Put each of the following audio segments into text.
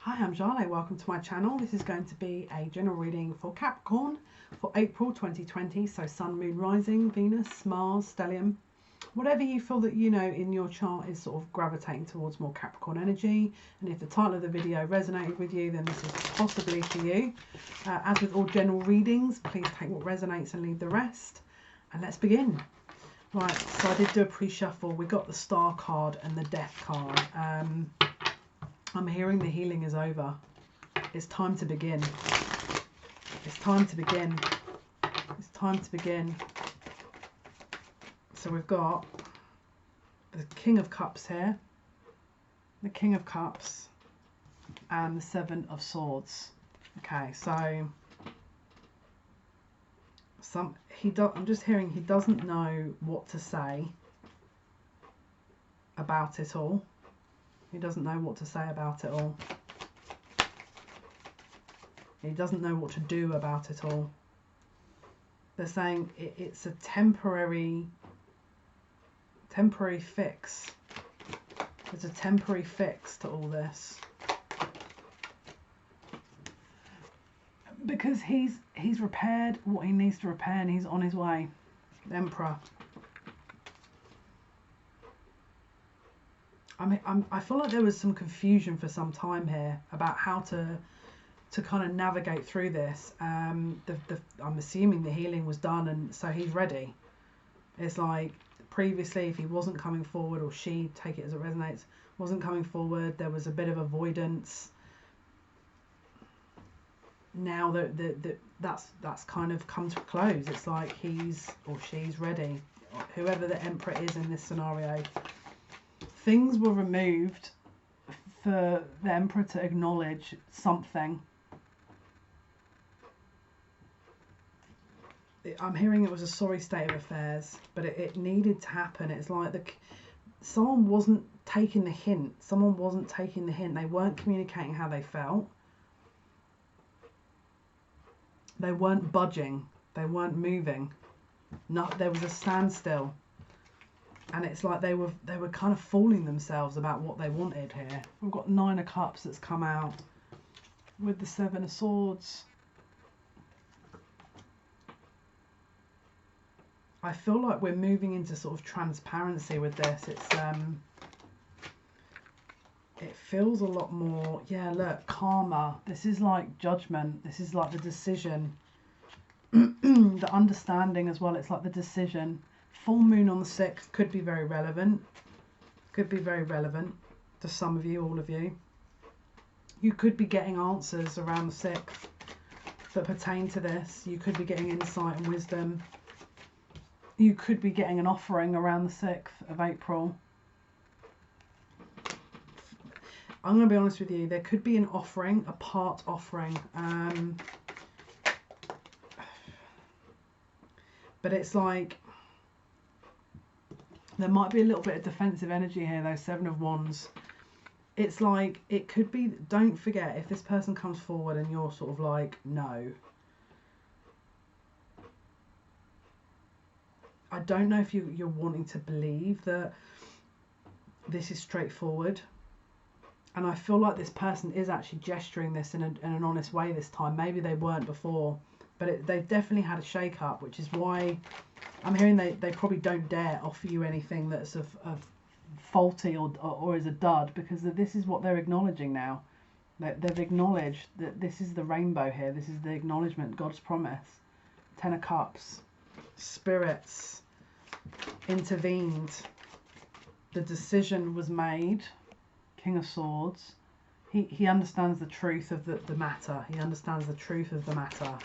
Hi, I'm Jale. Welcome to my channel. This is going to be a general reading for Capricorn for April 2020. So Sun, Moon, Rising, Venus, Mars, Stellium. Whatever you feel that you know in your chart is sort of gravitating towards more Capricorn energy. And if the title of the video resonated with you, then this is possibly for you. As with all general readings, please take what resonates and leave the rest. And let's begin. Right, so I did do a pre-shuffle. We got the Star card and the Death card. I'm hearing the healing is over. It's time to begin. It's time to begin. It's time to begin. So we've got the King of Cups here, the King of Cups, and the Seven of Swords. Okay, so I'm just hearing he doesn't know what to say about it all. He doesn't know what to say about it all. He doesn't know what to do about it all. They're saying it's a temporary fix. There's a temporary fix to all this. Because he's repaired what he needs to repair and he's on his way. The Emperor. I feel like there was some confusion for some time here about how to kind of navigate through this. I'm assuming the healing was done and so he's ready. It's like previously if he wasn't coming forward, or she, take it as it resonates, wasn't coming forward, there was a bit of avoidance. Now that's kind of come to a close. It's like he's or she's ready. Whoever the Emperor is in this scenario. Things were removed for the Emperor to acknowledge something. I'm hearing it was a sorry state of affairs, but it needed to happen. It's like someone wasn't taking the hint. Someone wasn't taking the hint. They weren't communicating how they felt. They weren't budging. They weren't moving. There was a standstill. And it's like they were kind of fooling themselves about what they wanted here. We've got Nine of Cups that's come out with the Seven of Swords. I feel like we're moving into sort of transparency with this. It feels a lot more, yeah, look, karma. This is like judgment. This is like the decision. The understanding as well. It's like the decision. Full moon on the 6th could be very relevant. Could be very relevant to some of you, all of you. You could be getting answers around the 6th that pertain to this. You could be getting insight and wisdom. You could be getting an offering around the 6th of April. I'm going to be honest with you. There could be an offering, a part offering. But it's like there might be a little bit of defensive energy here, though. Seven of Wands. It's like, it could be, don't forget, if this person comes forward and you're sort of like, no. I don't know if you're wanting to believe that this is straightforward. And I feel like this person is actually gesturing this in an honest way this time. Maybe they weren't before. But they've definitely had a shake-up, which is why I'm hearing they probably don't dare offer you anything that's of faulty or is a dud, because this is what they're acknowledging now. They've acknowledged that this is the rainbow here. This is the acknowledgement, God's promise. Ten of Cups. Spirits intervened. The decision was made. King of Swords. He understands the truth of the matter. He understands the truth of the matter.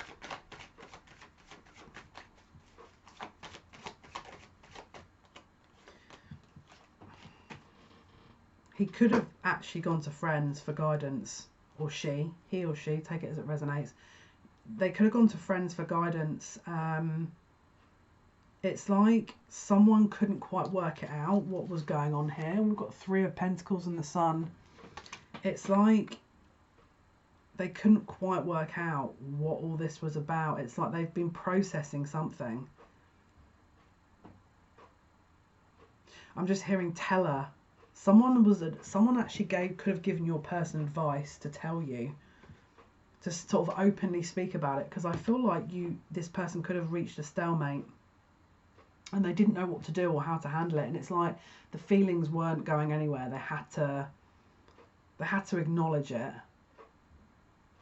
He could have actually gone to friends for guidance, or he or she, take it as it resonates. They could have gone to friends for guidance. It's like someone couldn't quite work it out, what was going on here. We've got Three of Pentacles and the Sun. It's like they couldn't quite work out what all this was about. It's like they've been processing something. I'm just hearing teller someone actually could have given your person advice to tell you, to sort of openly speak about it, because I feel like this person could have reached a stalemate and they didn't know what to do or how to handle it, and it's like the feelings weren't going anywhere. They had to acknowledge it,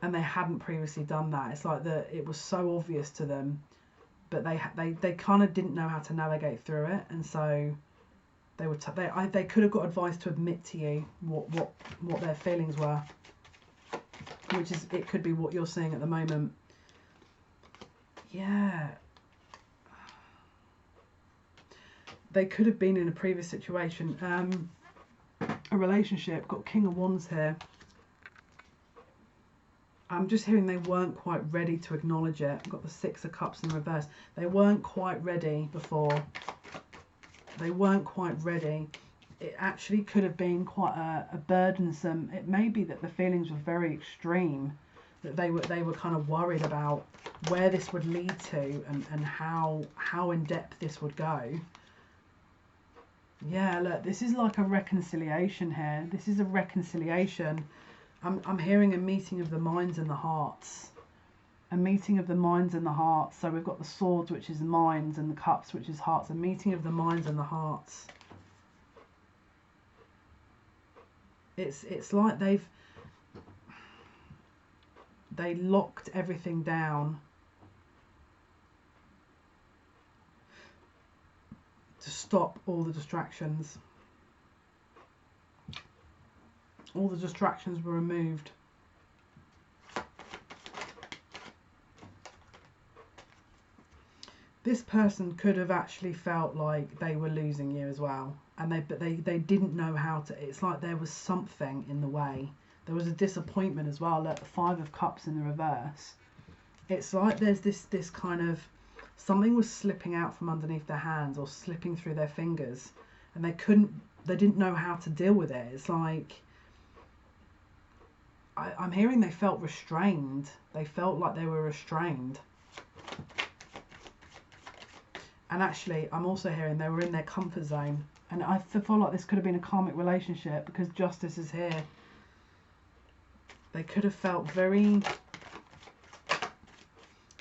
and they hadn't previously done that. It's like it was so obvious to them, but they kind of didn't know how to navigate through it, and so they could have got advice to admit to you what their feelings were, which is, it could be what you're seeing at the moment. Yeah. They could have been in a previous situation, a relationship. Got King of Wands here. I'm just hearing they weren't quite ready to acknowledge it. I've got the Six of Cups in reverse. They weren't quite ready before. They weren't quite ready. It actually could have been quite a burdensome. It may be that the feelings were very extreme, that they were kind of worried about where this would lead to, and how in depth this would go. Yeah, look, this is like a reconciliation here. This is a reconciliation. I'm hearing a meeting of the minds and the hearts. A meeting of the minds and the hearts. So we've got the swords, which is minds, and the cups, which is hearts. A meeting of the minds and the hearts. It's like they locked everything down to stop all the distractions. All the distractions were removed. This person could have actually felt like they were losing you as well, and they didn't know how to. It's like there was something in the way. There was a disappointment as well. Look, the Five of Cups in the reverse. It's like there's this kind of, something was slipping out from underneath their hands or slipping through their fingers, and they didn't know how to deal with it. It's like, I'm hearing they felt restrained. They felt like they were restrained. And actually, I'm also hearing they were in their comfort zone. And I feel like this could have been a karmic relationship, because Justice is here. They could have felt very...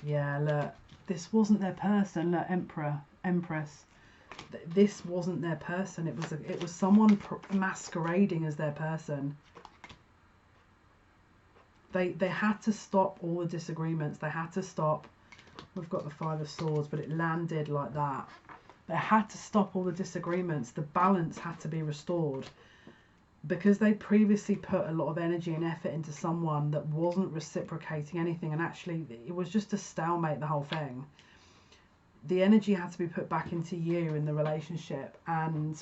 Yeah, look. This wasn't their person. Look, Empress. This wasn't their person. It was someone masquerading as their person. They had to stop all the disagreements. They had to stop... We've got the Five of Swords, but it landed like that. They had to stop all the disagreements. The balance had to be restored, because they previously put a lot of energy and effort into someone that wasn't reciprocating anything, and actually it was just a stalemate, the whole thing. The energy had to be put back into you in the relationship, and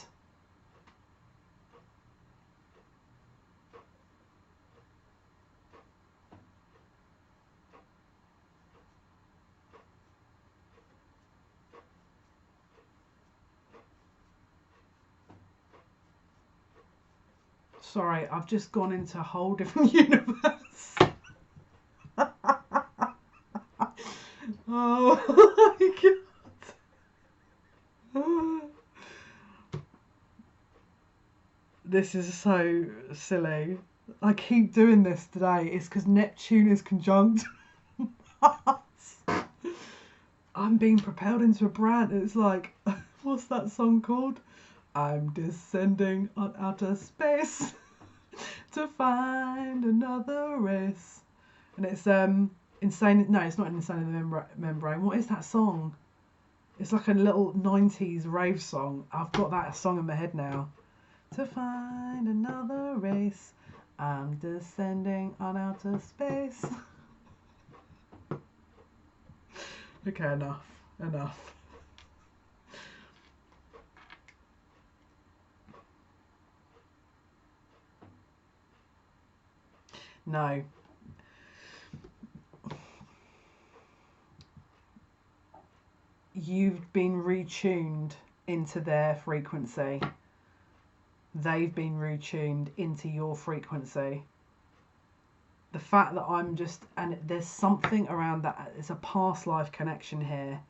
sorry, I've just gone into a whole different universe. Oh my god. This is so silly. I keep doing this today. It's because Neptune is conjunct. I'm being propelled into a brand. It's like, what's that song called? I'm descending on outer space to find another race. And it's Insane. No, it's not Insane in the Membrane. What is that song? It's like a little 90s rave song. I've got that song in my head now. To find another race, I'm descending on outer space. Okay, enough. No. You've been retuned into their frequency. They've been retuned into your frequency. The fact that I'm just... And there's something around that. It's a past life connection here.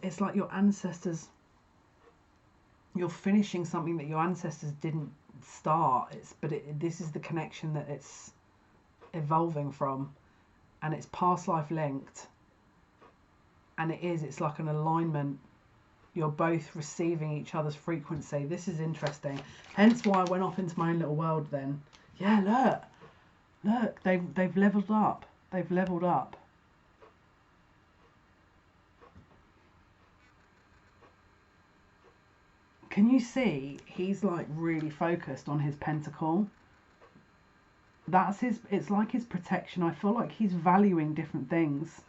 it's like your ancestors, you're finishing something that your ancestors didn't start. This is the connection that it's evolving from, and it's past life linked, and it's like an alignment. You're both receiving each other's frequency. This is interesting, hence why I went off into my own little world then. Yeah, look, they've leveled up. They've leveled up. Can you see he's like really focused on his pentacle? That's his, it's like his protection. I feel like he's valuing different things.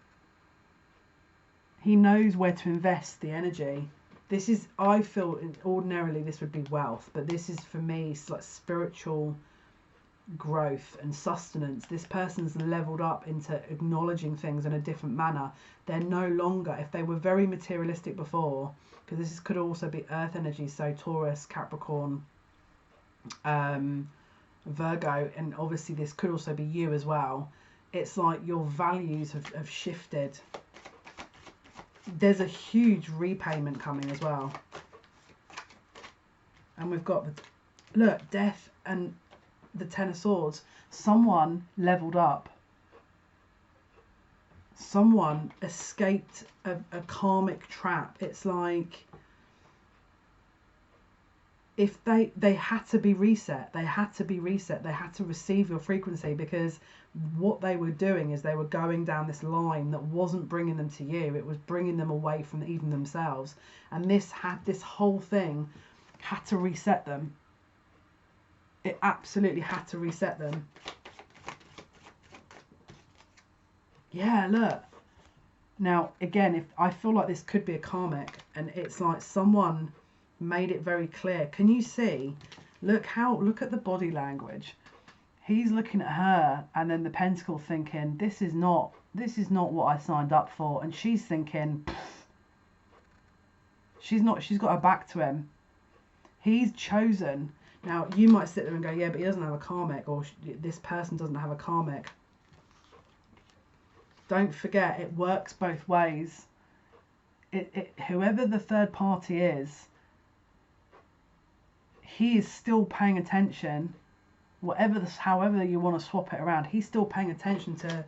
He knows where to invest the energy. This is, I feel ordinarily this would be wealth, but this is for me, it's like spiritual growth and sustenance. This person's leveled up into acknowledging things in a different manner. They're no longer, if they were very materialistic before, because this could also be earth energy, so Taurus, Capricorn, Virgo, and obviously this could also be you as well. It's like your values have shifted. There's a huge repayment coming as well. And we've got the, look, death and the Ten of Swords. Someone leveled up. Someone escaped a karmic trap. It's like if they had to be reset. They had to be reset. They had to receive your frequency, because what they were doing is they were going down this line that wasn't bringing them to you. It was bringing them away from even themselves. And this whole thing had to reset them. It absolutely had to reset them. Yeah, look. Now, again, if I feel like this could be a karmic, and it's like someone made it very clear. Can you see? Look at the body language. He's looking at her, and then the pentacle thinking, this is not what I signed up for. And she's thinking, she's got her back to him. He's chosen. Now, you might sit there and go, yeah, but he doesn't have a karmic, or this person doesn't have a karmic. Don't forget, it works both ways. Whoever the third party is, he is still paying attention. However you want to swap it around, he's still paying attention to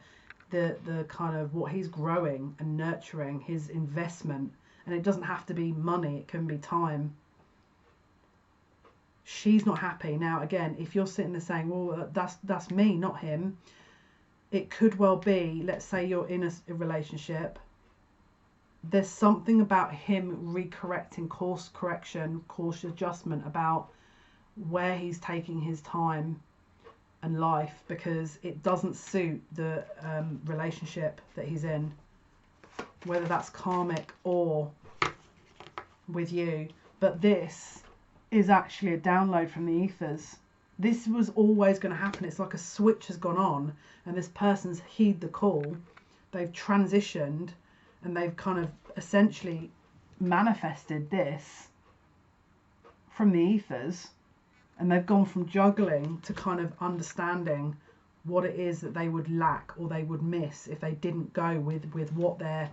the kind of what he's growing and nurturing, his investment. And it doesn't have to be money, it can be time. She's not happy. Now, again, if you're sitting there saying, well, that's me, not him, it could well be, let's say you're in a relationship, there's something about him course correction, course adjustment, about where he's taking his time and life, because it doesn't suit the relationship that he's in, whether that's karmic or with you. But this is actually a download from the ethers. This was always going to happen. It's like a switch has gone on, and this person's heed the call. They've transitioned, and they've kind of essentially manifested this from the ethers, and they've gone from juggling to kind of understanding what it is that they would lack or they would miss if they didn't go with what they're,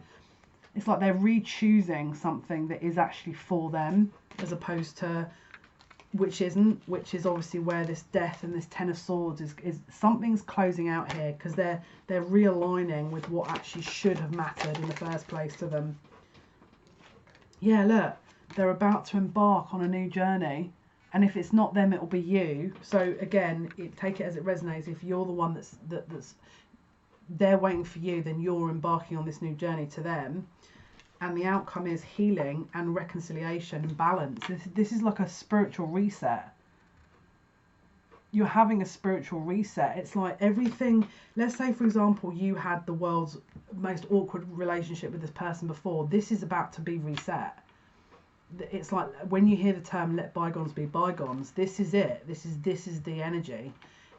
it's like they're re-choosing something that is actually for them, as opposed to which is obviously where this death and this Ten of Swords is something's closing out here, because they're realigning with what actually should have mattered in the first place to them. Yeah, look, they're about to embark on a new journey, and if it's not them, it will be you. So again, take it as it resonates. If you're the one that's they're waiting for you, then you're embarking on this new journey to them. And the outcome is healing and reconciliation and balance. This is like a spiritual reset. You're having a spiritual reset. It's like everything, let's say, for example, you had the world's most awkward relationship with this person before. This is about to be reset. It's like when you hear the term let bygones be bygones, this is it. This is the energy.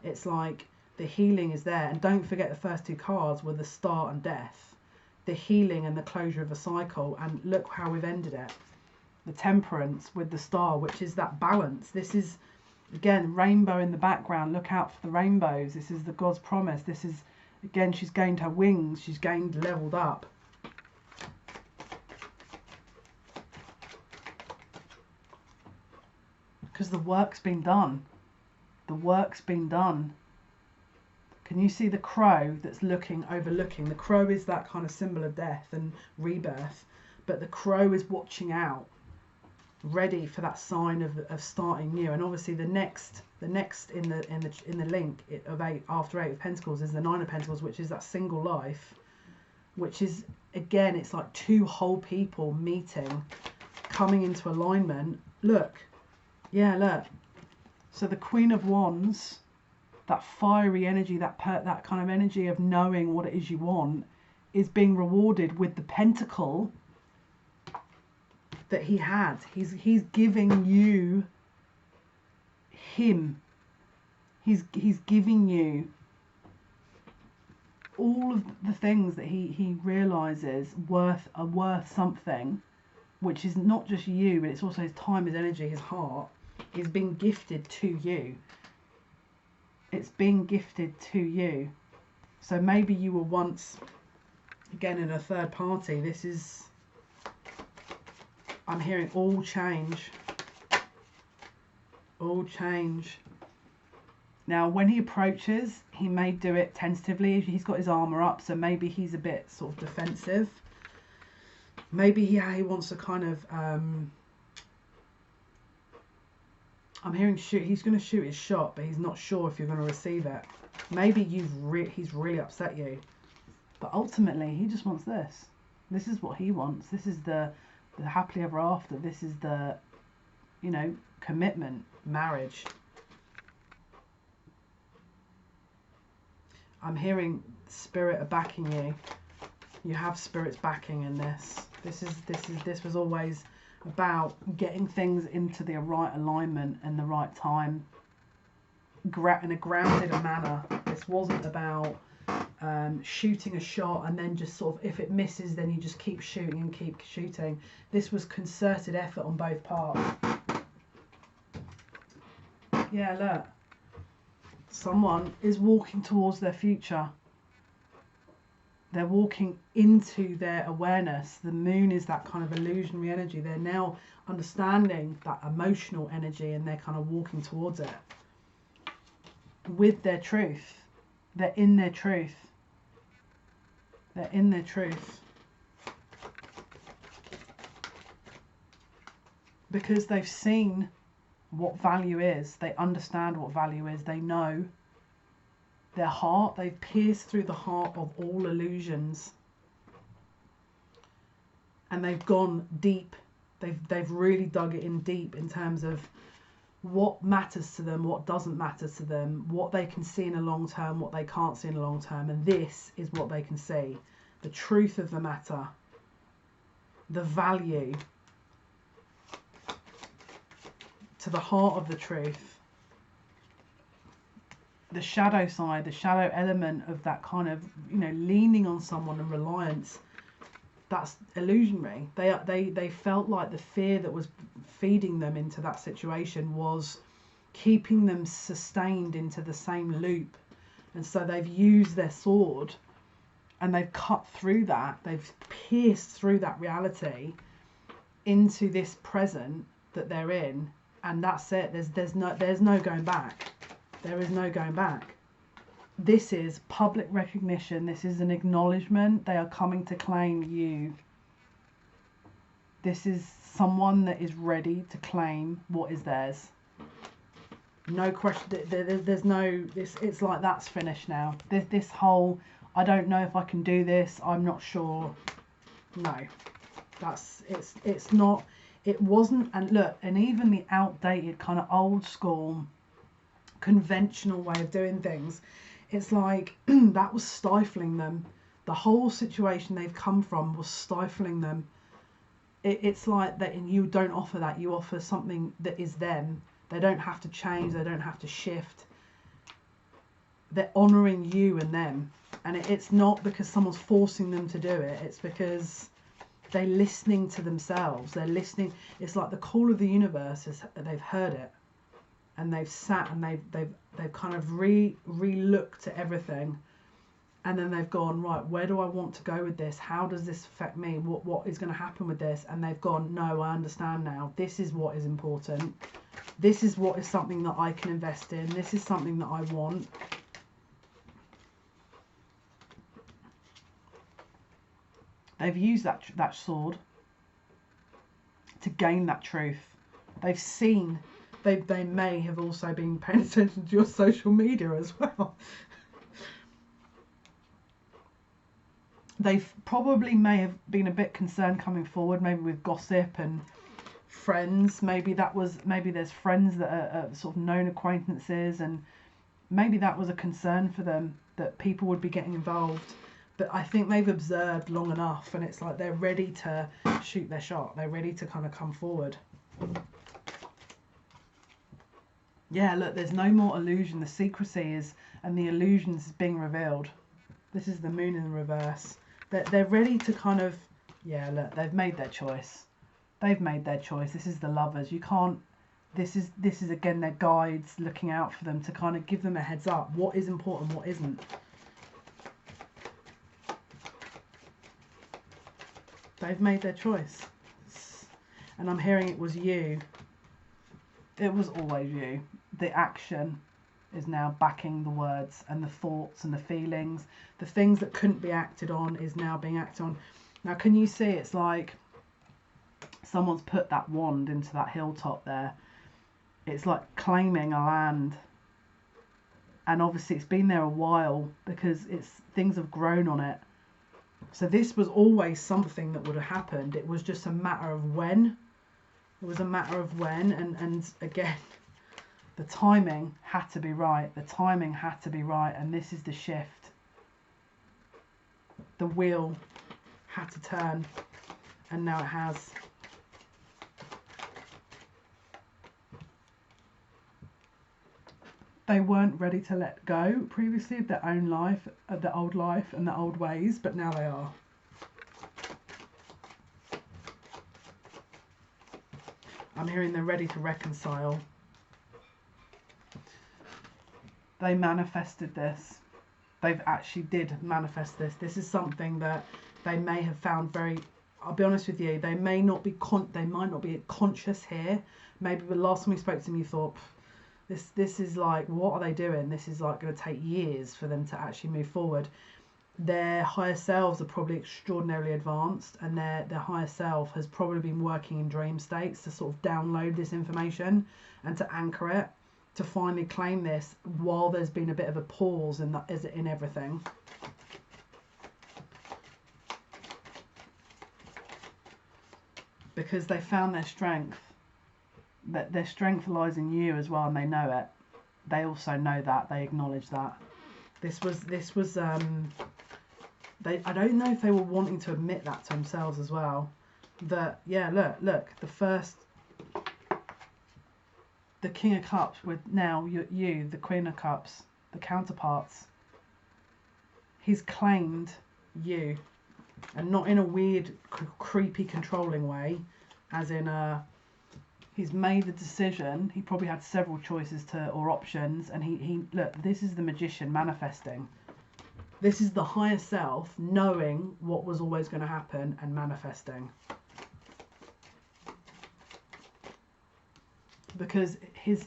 It's like the healing is there. And don't forget, the first two cards were the Star and Death. The healing and the closure of a cycle, and look how we've ended it. The Temperance with the Star, which is that balance. This is, again, rainbow in the background. Look out for the rainbows. This is the God's promise. This is, again, she's gained her wings. She's leveled up. Because the work's been done. The work's been done. Can you see the crow that's overlooking? The crow is that kind of symbol of death and rebirth, but the crow is watching out, ready for that sign of starting new. And obviously the next in the link of after 8 of Pentacles is the 9 of Pentacles, which is that single life, which is, again, it's like two whole people meeting, coming into alignment. Look, yeah, look. So the Queen of Wands, that fiery energy, that kind of energy of knowing what it is you want, is being rewarded with the pentacle that he had. He's giving you him. He's giving you all of the things that he realizes are worth something, which is not just you, but it's also his time, his energy, his heart. Is being gifted to you. It's being gifted to you. So maybe you were once, again, in a third party. This is, I'm hearing all change. All change. Now, when he approaches, he may do it tentatively. He's got his armor up, so maybe he's a bit sort of defensive. Maybe he wants to kind of, I'm hearing shoot. He's going to shoot his shot, but he's not sure if you're going to receive it. Maybe he's really upset you. But ultimately, he just wants this. This is what he wants. This is the happily ever after. This is the, commitment, marriage. I'm hearing spirit are backing you. You have spirits backing in this. This was always about getting things into the right alignment and the right time, in a grounded manner. This wasn't about shooting a shot and then just sort of, if it misses, then you just keep shooting and keep shooting. This was concerted effort on both parts. Yeah, look. Someone is walking towards their future. They're walking into their awareness. The moon is that kind of illusionary energy. They're now understanding that emotional energy, and they're kind of walking towards it with their truth. They're in their truth. They're in their truth. Because they've seen what value is. They understand what value is. They know their heart. They've pierced through the heart of all illusions, and they've gone deep. They've really dug it in deep in terms of what matters to them, what doesn't matter to them, what they can see in a long term, what they can't see in a long term. And this is what they can see: the truth of the matter, the value, to the heart of the truth. The shadow side, the shadow element of that kind of, leaning on someone and reliance, that's illusionary. They felt like the fear that was feeding them into that situation was keeping them sustained into the same loop. And so they've used their sword and they've cut through that. They've pierced through that reality into this present that they're in. And that's it. There's no going back. There is no going back. This is public recognition. This is an acknowledgement. They are coming to claim you. This is someone that is ready to claim what is theirs. No question. There's no. It's like that's finished now. This whole, I don't know if I can do this. I'm not sure. No, it's not. It wasn't. And look, and even the outdated kind of old school, conventional way of doing things, it's like that was stifling them. The whole situation they've come from was stifling them. It's like that, and you don't offer that. You offer something that is them. They don't have to change. They don't have to shift. They're honouring you and them, and it's not because someone's forcing them to do it. It's because they're listening to themselves. They're listening. It's like the call of the universe is, they've heard it. And they've sat and they've kind of re-looked at everything, And then they've gone, right, where do I want to go with this? How does this affect me? What is going to happen with this? And they've gone, no, I understand now. This is what is important. This is what is something that I can invest in. This is something that I want. They've used that sword to gain that truth. They've seen, they may have also been paying attention to your social media as well. They probably may have been a bit concerned coming forward, maybe with gossip and friends. Maybe there's friends that are sort of known acquaintances, and maybe that was a concern for them, that people would be getting involved. But I think they've observed long enough, and it's like they're ready to shoot their shot. They're ready to kind of come forward. Yeah, look, there's no more illusion. The secrecy is, and the illusions is being revealed. This is the moon in reverse. They're ready to kind of, yeah, look, they've made their choice. They've made their choice. This is the Lovers. You can't, this is again their guides looking out for them to kind of give them a heads up. What is important, what isn't. They've made their choice. And I'm hearing it was you. It was always you. The action is now backing the words, and the thoughts and the feelings. The things that couldn't be acted on is now being acted on. Now, can you see it's like someone's put that wand into that hilltop there. It's like claiming a land. And obviously it's been there a while because things have grown on it. So this was always something that would have happened. It was just a matter of when. It was a matter of when, and again, the timing had to be right. The timing had to be right, and this is the shift. The wheel had to turn, and now it has. They weren't ready to let go previously of their own life, of their old life and their old ways, but now they are. I'm hearing they're ready to reconcile. They manifested this. They've actually did manifest this. This is something that they may have found very, I'll be honest with you, they might not be conscious here. Maybe the last time we spoke to them you thought, this is like, what are they doing? This is like going to take years for them to actually move forward. Their higher selves are probably extraordinarily advanced, and their higher self has probably been working in dream states to sort of download this information and to anchor it, to finally claim this while there's been a bit of a pause in everything. Because they found their strength. That their strength lies in you as well, and they know it. They also know that. They acknowledge that. This was I don't know if they were wanting to admit that to themselves as well. That, yeah, look, the King of Cups with now you, the Queen of Cups, the counterparts. He's claimed you, and not in a weird, creepy, controlling way, as in he's made the decision. He probably had several choices or options, and he look, this is the Magician manifesting. This is the higher self knowing what was always going to happen and manifesting. Because his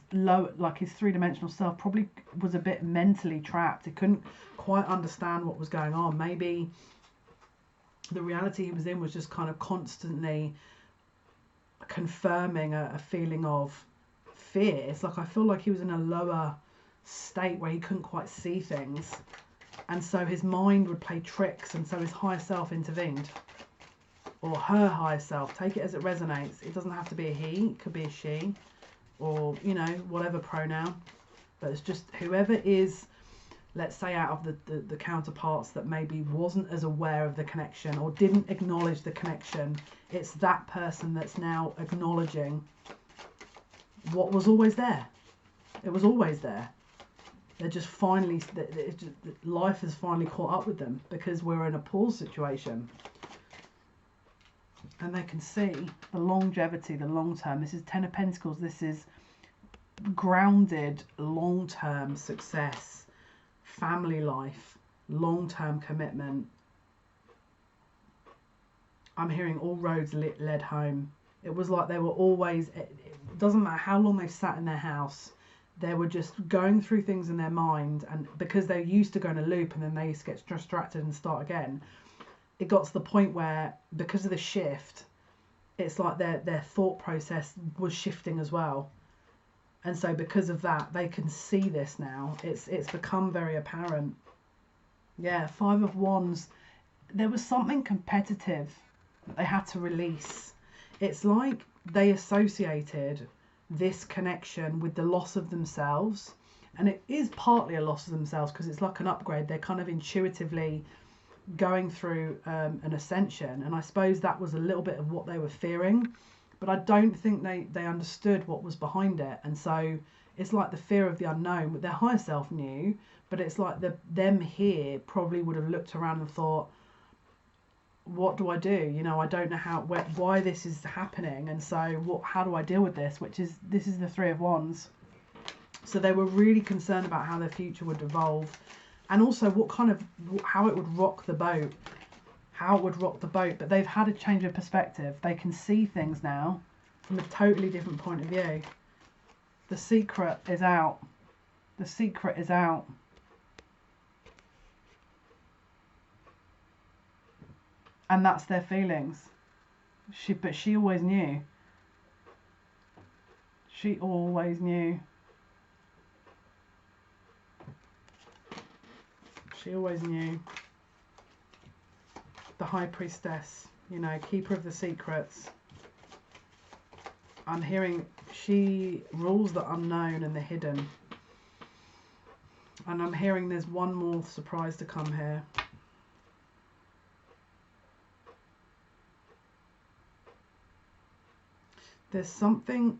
his three-dimensional self probably was a bit mentally trapped. He couldn't quite understand what was going on. Maybe the reality he was in was just kind of constantly confirming a feeling of fear. It's like, I feel like he was in a lower state where he couldn't quite see things. And so his mind would play tricks, and so his higher self intervened. Or her higher self. Take it as it resonates. It doesn't have to be a he, it could be a she. Or, you know, whatever pronoun. But it's just whoever is, let's say, out of the counterparts that maybe wasn't as aware of the connection or didn't acknowledge the connection. It's that person that's now acknowledging what was always there. It was always there. They're just finally, life has finally caught up with them because we're in a pause situation. And they can see the longevity, the long term. This is Ten of Pentacles. This is grounded, long-term success, family life, long-term commitment. I'm hearing all roads led home. It was like they were always, it doesn't matter how long they sat in their house, they were just going through things in their mind, and because they're used to going a loop and then they used to get distracted and start again, it got to the point where, because of the shift, it's like their thought process was shifting as well. And so because of that, they can see this now. It's become very apparent. Yeah, 5 of Wands. There was something competitive that they had to release. It's like they associated this connection with the loss of themselves. And it is partly a loss of themselves because it's like an upgrade. They're kind of intuitively going through an ascension. And I suppose that was a little bit of what they were fearing. But I don't think they understood what was behind it. And so it's like the fear of the unknown. But their higher self knew. But it's like them here probably would have looked around and thought, what do I do? You know, I don't know why this is happening. And so how do I deal with this? This is the 3 of Wands. So they were really concerned about how their future would evolve. And also how it would rock the boat. How it would rock the boat. But they've had a change of perspective. They can see things now from a totally different point of view. The secret is out. The secret is out. And that's their feelings. But she always knew. She always knew. She always knew. The High Priestess, you know, keeper of the secrets. I'm hearing she rules the unknown and the hidden. And I'm hearing there's one more surprise to come here. There's something.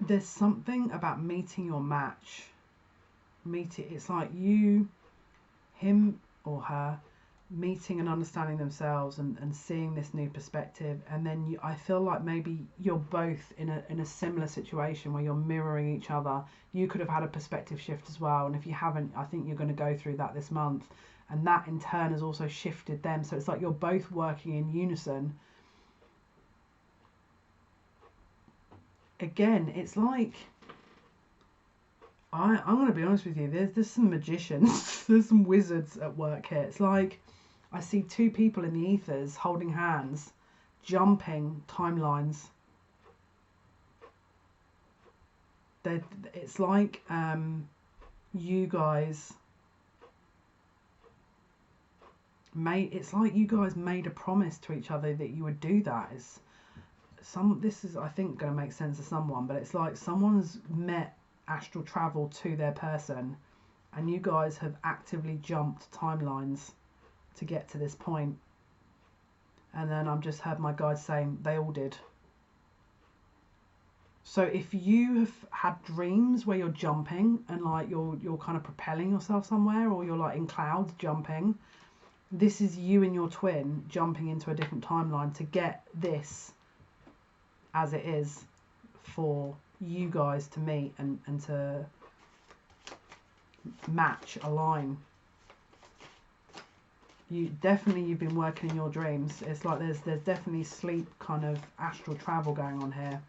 There's something about meeting your match. It's like you, him or her, meeting and understanding themselves and seeing this new perspective. And then I feel like maybe you're both in a similar situation where you're mirroring each other. You could have had a perspective shift as well. And if you haven't, I think you're going to go through that this month. And that in turn has also shifted them. So it's like you're both working in unison. Again, it's like, I'm going to be honest with you, there's some magicians, there's some wizards at work here. It's like I see 2 people in the ethers holding hands, jumping timelines. It's like you guys made a promise to each other that you would do that. This is, I think, going to make sense to someone, but it's like someone's met astral travel to their person, and you guys have actively jumped timelines to get to this point. And then I've just heard my guides saying they all did. So if you have had dreams where you're jumping and like you're kind of propelling yourself somewhere, or you're like in clouds jumping, this is you and your twin jumping into a different timeline to get this as it is for you guys to meet and to match, align. You've been working in your dreams. It's like there's definitely sleep kind of astral travel going on here.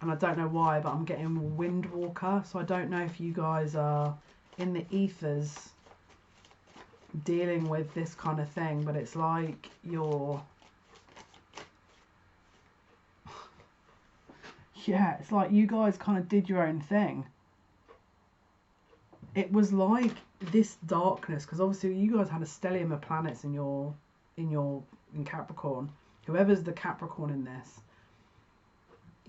And I don't know why, but I'm getting Windwalker. So I don't know if you guys are in the ethers dealing with this kind of thing, but it's like yeah, it's like you guys kind of did your own thing. It was like this darkness, because obviously you guys had a stellium of planets in Capricorn. Whoever's the Capricorn in this,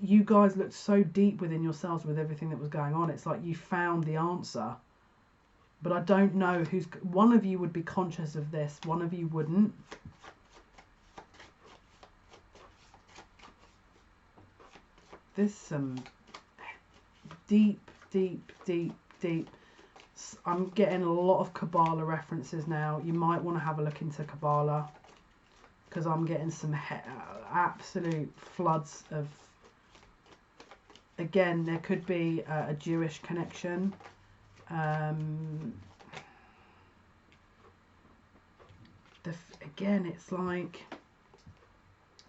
you guys looked so deep within yourselves with everything that was going on. It's like you found the answer. But I don't know one of you would be conscious of this, one of you wouldn't. There's some deep, I'm getting a lot of Kabbalah references now. You might want to have a look into Kabbalah, because I'm getting some absolute floods of, again, there could be a Jewish connection. Again, it's like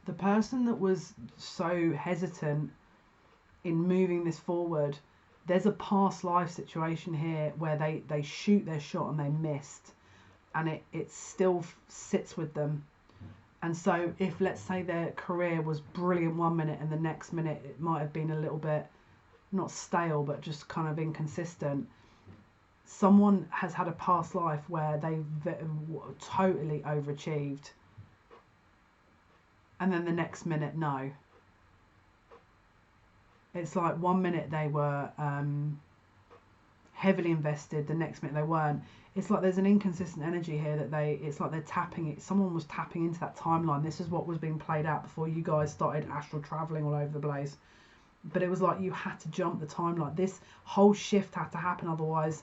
the person that was so hesitant in moving this forward, there's a past life situation here where they shoot their shot and they missed, and it still sits with them. And so if, let's say, their career was brilliant one minute and the next minute it might have been a little bit, not stale, but just kind of inconsistent, someone has had a past life where they totally overachieved, and then the next minute, no. It's like one minute they were heavily invested, the next minute they weren't. It's like there's an inconsistent energy here that it's like they're tapping it. Someone was tapping into that timeline. This is what was being played out before you guys started astral traveling all over the place. But it was like you had to jump the timeline. This whole shift had to happen, otherwise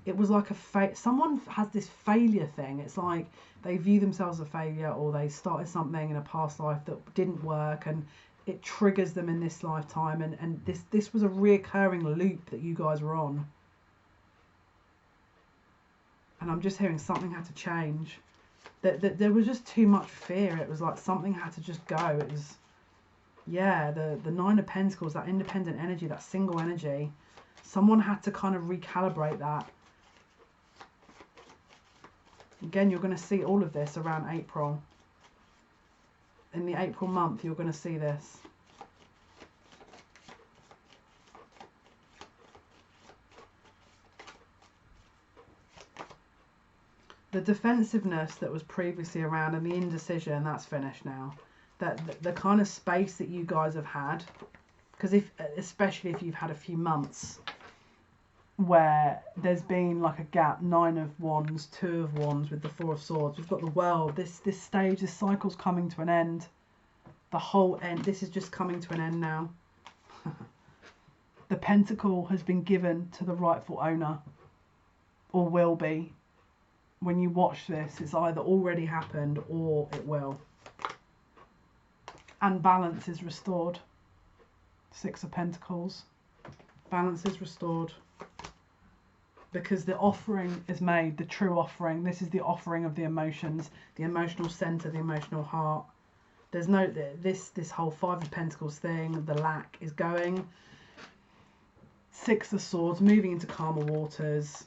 it was like someone has this failure thing. It's like they view themselves as a failure, or they started something in a past life that didn't work, and it triggers them in this lifetime, and this was a reoccurring loop that you guys were on. And I'm just hearing something had to change. That there was just too much fear. It was like something had to just go. It was, yeah, the Nine of Pentacles, that independent energy, that single energy. Someone had to kind of recalibrate that. Again, you're going to see all of this around April. In the April month, you're going to see this. The defensiveness that was previously around and the indecision, that's finished now. The kind of space that you guys have had, because especially if you've had a few months where there's been like a gap, 9 of Wands, 2 of Wands with the 4 of Swords. We've got the World. This stage, this cycle's coming to an end. The whole end. This is just coming to an end now. The Pentacle has been given to the rightful owner, or will be. When you watch this, it's either already happened or it will. And balance is restored. 6 of Pentacles. Balance is restored. Because the offering is made, the true offering. This is the offering of the emotions, the emotional center, the emotional heart. There's no, this whole 5 of Pentacles thing, the lack is going. 6 of Swords, moving into calmer waters.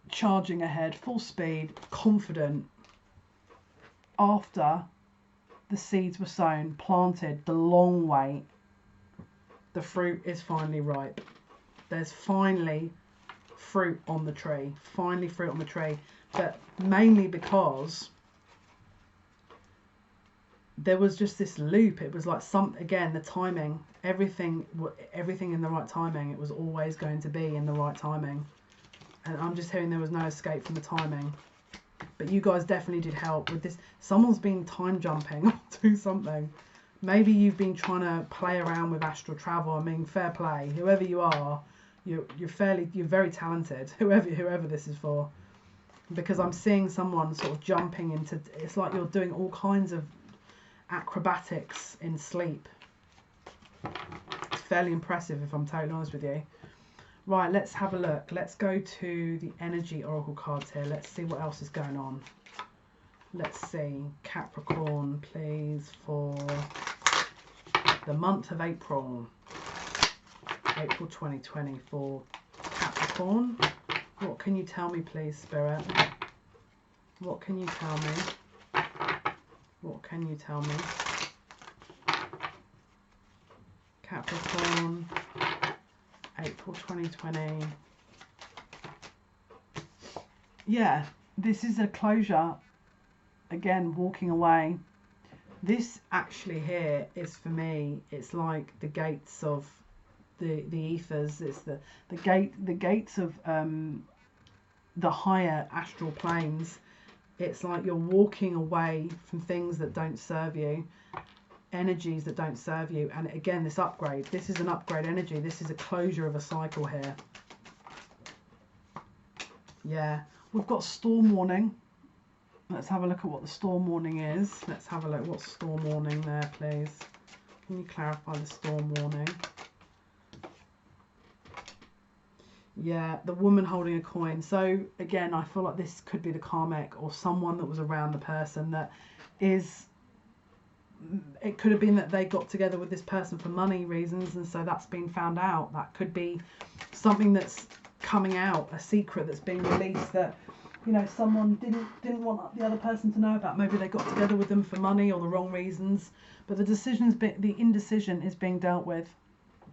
Charging ahead, full speed, confident. After the seeds were sown, planted, the long wait, the fruit is finally ripe. There's finally fruit on the tree. Finally fruit on the tree. But mainly because there was just this loop. It was like again, the timing. Everything in the right timing. It was always going to be in the right timing. And I'm just hearing there was no escape from the timing. But you guys definitely did help with this. Someone's been time jumping or do something. Maybe you've been trying to play around with astral travel. I mean, fair play. Whoever you are, you're very talented. Whoever this is for. Because I'm seeing someone sort of jumping into, it's like you're doing all kinds of acrobatics in sleep. It's fairly impressive, if I'm totally honest with you. Right, let's have a look. Let's go to the energy oracle cards here. Let's see what else is going on. Let's see. Capricorn, please, for the month of April. April 2020 for Capricorn. What can you tell me, please, Spirit? What can you tell me? What can you tell me? Capricorn. April 2020. Yeah, this is a closure. Again, walking away. This actually here is, for me, it's like the gates of the ethers. It's the gates of the higher astral planes. It's like you're walking away from things that don't serve you. energies that don't serve you. And again, this upgrade, this is an upgrade energy. This is a closure of a cycle here. Yeah, we've got storm warning. Let's have a look at what the storm warning is. Let's have a look. What's storm warning there, please? Can you clarify the storm warning? Yeah, the woman holding a coin. So again, I feel like this could be the karmic or someone that was around the person that is, it could have been that they got together with this person for money reasons, and so that's been found out. That could be something that's coming out, a secret that's being released that, you know, someone didn't want the other person to know about. Maybe they got together with them for money or the wrong reasons. But the indecision is being dealt with.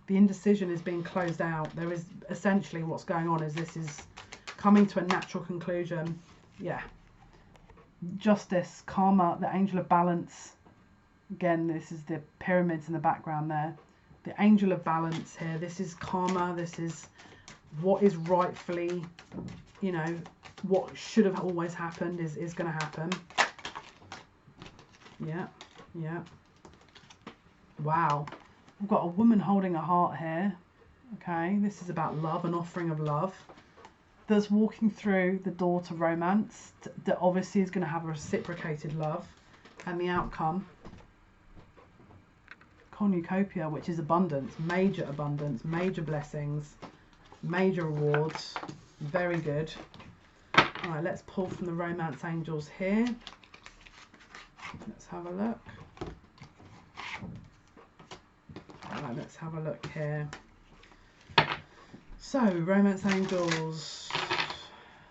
The indecision is being closed out. There is essentially what's going on is this is coming to a natural conclusion. Yeah. Justice, karma, the angel of balance. Again, this is the pyramids in the background there. The angel of balance here. This is karma. This is what is rightfully, you know, what should have always happened is going to happen. Yeah. Yeah. Wow. We've got a woman holding a heart here. Okay, this is about love, an offering of love. That's walking through the door to romance. That obviously is going to have a reciprocated love. And the outcome, cornucopia, which is abundance, major blessings, major rewards. Very good. All right, let's pull from the romance angels here. Let's have a look. Right, let's have a look here. So, romance angels.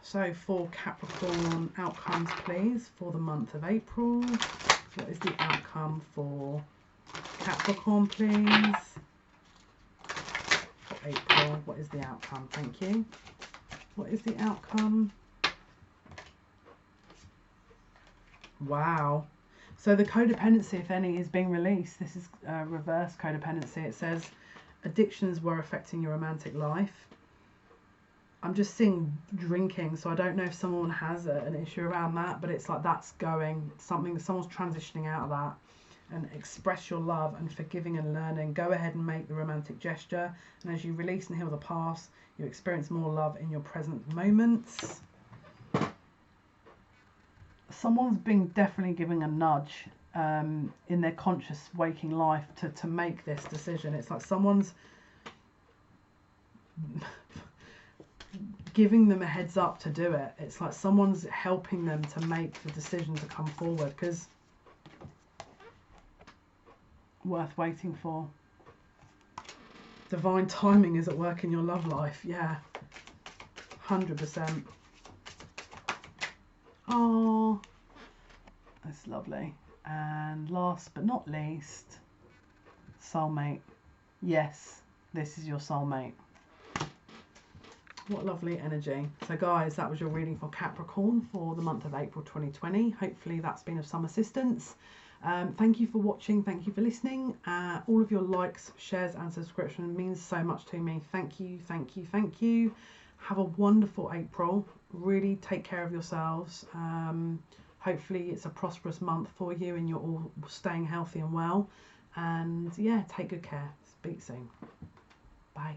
So, for Capricorn, outcomes, please, for the month of April. What is the outcome for Capricorn, please? For April, what is the outcome? Thank you. What is the outcome? Wow. So the codependency, if any, is being released. This is reverse codependency. It says addictions were affecting your romantic life. I'm just seeing drinking, so I don't know if someone has an issue around that, but it's like that's going, someone's transitioning out of that. And express your love and forgiving and learning. Go ahead and make the romantic gesture. And as you release and heal the past, you experience more love in your present moments. Someone's been definitely giving a nudge in their conscious waking life to make this decision. It's like someone's giving them a heads up to do it. It's like someone's helping them to make the decision to come forward, because worth waiting for. Divine timing is at work in your love life. Yeah, 100%. Oh, that's lovely. And last but not least, soulmate. Yes, this is your soulmate. What lovely energy. So guys, that was your reading for Capricorn for the month of April 2020. Hopefully that's been of some assistance. Thank you for watching. Thank you for listening. All of your likes, shares and subscription means so much to me. Thank you, thank you, thank you. Have a wonderful April. Really take care of yourselves. Hopefully it's a prosperous month for you and you're all staying healthy and well. And yeah, take good care. Speak soon. Bye.